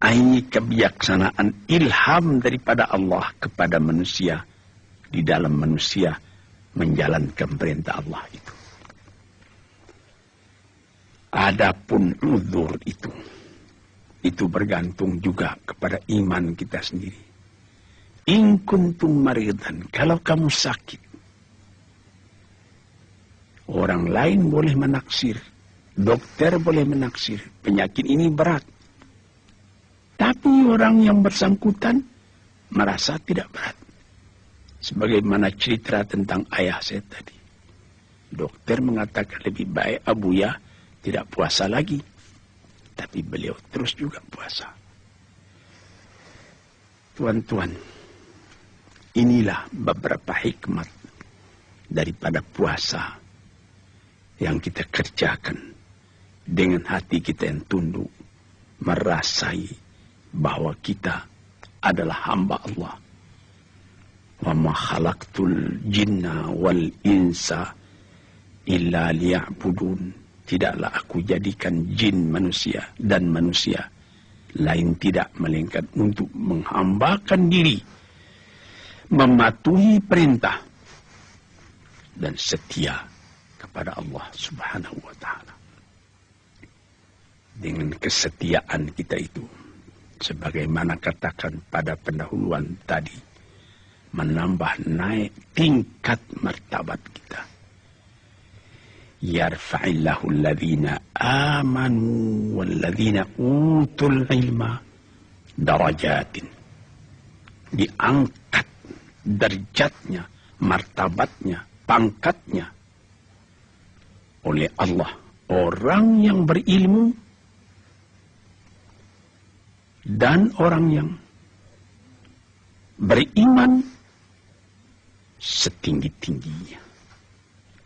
Ini kebijaksanaan ilham daripada Allah kepada manusia di dalam manusia menjalankan perintah Allah itu. Adapun uzur itu bergantung juga kepada iman kita sendiri. In kuntum maridan, kalau kamu sakit, orang lain boleh menaksir, dokter boleh menaksir, penyakit ini berat. Tapi orang yang bersangkutan merasa tidak berat. Sebagaimana cerita tentang ayah saya tadi. Dokter mengatakan lebih baik Abuya tidak puasa lagi. Tapi beliau terus juga puasa. Tuan-tuan, inilah beberapa hikmat daripada puasa yang kita kerjakan dengan hati kita yang tunduk, merasai bahwa kita adalah hamba Allah. Wa ma khalaqtul jinna wal insa illa liya'budun. Tidaklah aku jadikan jin manusia dan manusia lain tidak melainkan untuk menghambakan diri, mematuhi perintah dan setia kepada Allah Subhanahu wa taala. Dengan kesetiaan kita itu, sebagaimana katakan pada pendahuluan tadi, menambah naik tingkat martabat kita. Yarfa'illahu alladhina amanu walladhina utul ilma darajatin. Diangkat derajatnya, martabatnya, pangkatnya oleh Allah orang yang berilmu dan orang yang beriman setinggi-tingginya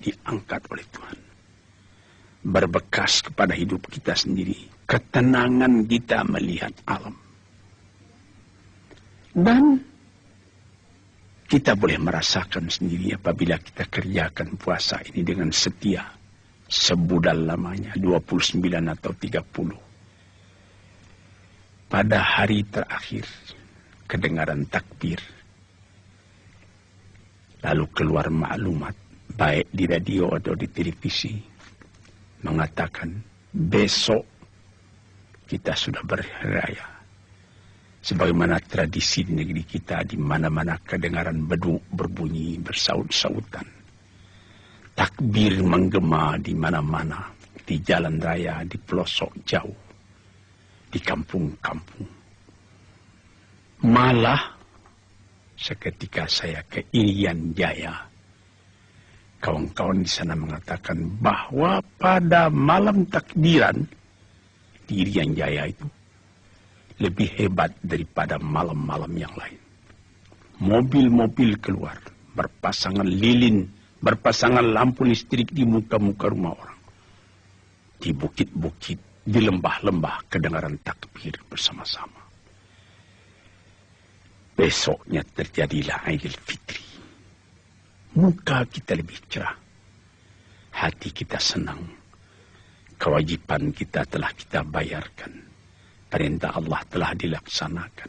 diangkat oleh Tuhan. Berbekas kepada hidup kita sendiri, ketenangan kita melihat alam. Dan kita boleh merasakan sendiri apabila kita kerjakan puasa ini dengan setia, sebudal lamanya, 29 atau 30. Pada hari terakhir, kedengaran takbir. Lalu keluar maklumat, baik di radio atau di televisi, mengatakan besok kita sudah berhari raya. Sebagaimana tradisi di negeri kita, di mana-mana kedengaran beduk berbunyi bersaut-sautan. Takbir menggema di mana-mana, di jalan raya, di pelosok jauh, di kampung-kampung. Malah seketika saya ke Irian Jaya, kawan-kawan di sana mengatakan bahwa pada malam takbiran di Irian Jaya itu lebih hebat daripada malam-malam yang lain. Mobil-mobil keluar, berpasangan lilin, berpasangan lampu listrik di muka-muka rumah orang. Di bukit-bukit, di lembah-lembah kedengaran takbir bersama-sama. Besoknya terjadilah Aidil Fitri. Muka kita lebih cerah. Hati kita senang. Kewajiban kita telah kita bayarkan. Perintah Allah telah dilaksanakan.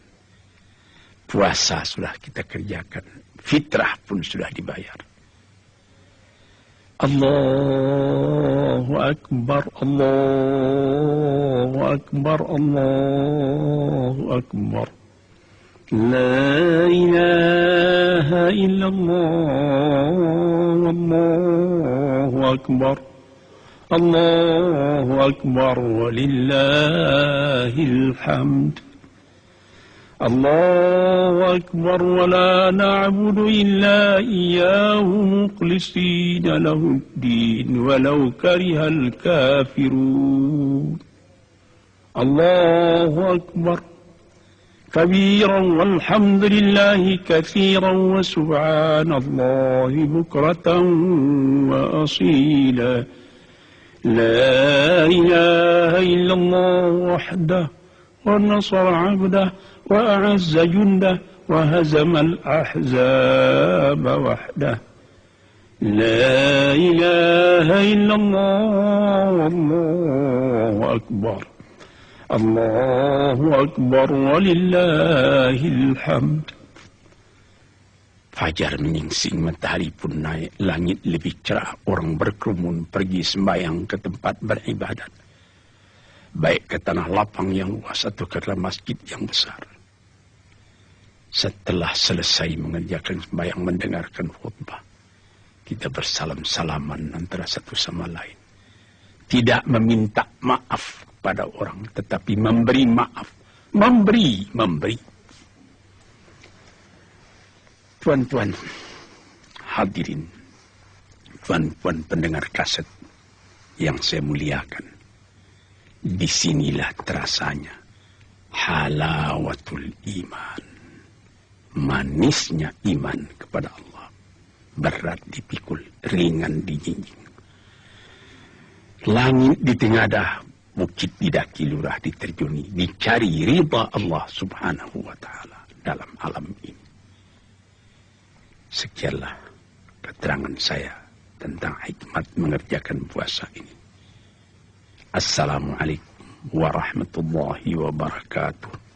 Puasa sudah kita kerjakan. Fitrah pun sudah dibayar. Allahu Akbar, Allahu Akbar, Allahu Akbar. La ilaha illallah, Allahu Akbar. Allahu Akbar walillahil hamd. Allahu Akbar wa la na'budu illa iyyahu mukhlisina lahuddin walau karihal kafirun. Allahu Akbar kabiran walhamdulillahi katsiran wa subhanallahi bukratan wa asila. لا إله إلا الله وحده ونصر عبده وأعز جنده وهزم الأحزاب وحده. لا إله إلا الله والله أكبر. Allahu Akbar walillahil hamd. Fajar menyingsing, matahari pun naik, langit lebih cerah, orang berkerumun pergi sembahyang ke tempat beribadat. Baik ke tanah lapang yang luas atau ke dalam masjid yang besar. Setelah selesai mengerjakan sembahyang, mendengarkan khutbah, kita bersalam-salaman antara satu sama lain. Tidak meminta maaf kepada orang, tetapi memberi maaf. Memberi. Tuan-tuan hadirin, tuan-tuan pendengar kaset yang saya muliakan, disinilah terasanya halawatul iman, manisnya iman kepada Allah, berat dipikul, ringan dijinjing. Langit ditengadah, bukit didaki, lurah diterjuni, dicari ridha Allah subhanahu wa ta'ala dalam alam ini. Sekianlah keterangan saya tentang hikmat mengerjakan puasa ini. Assalamualaikum warahmatullahi wabarakatuh.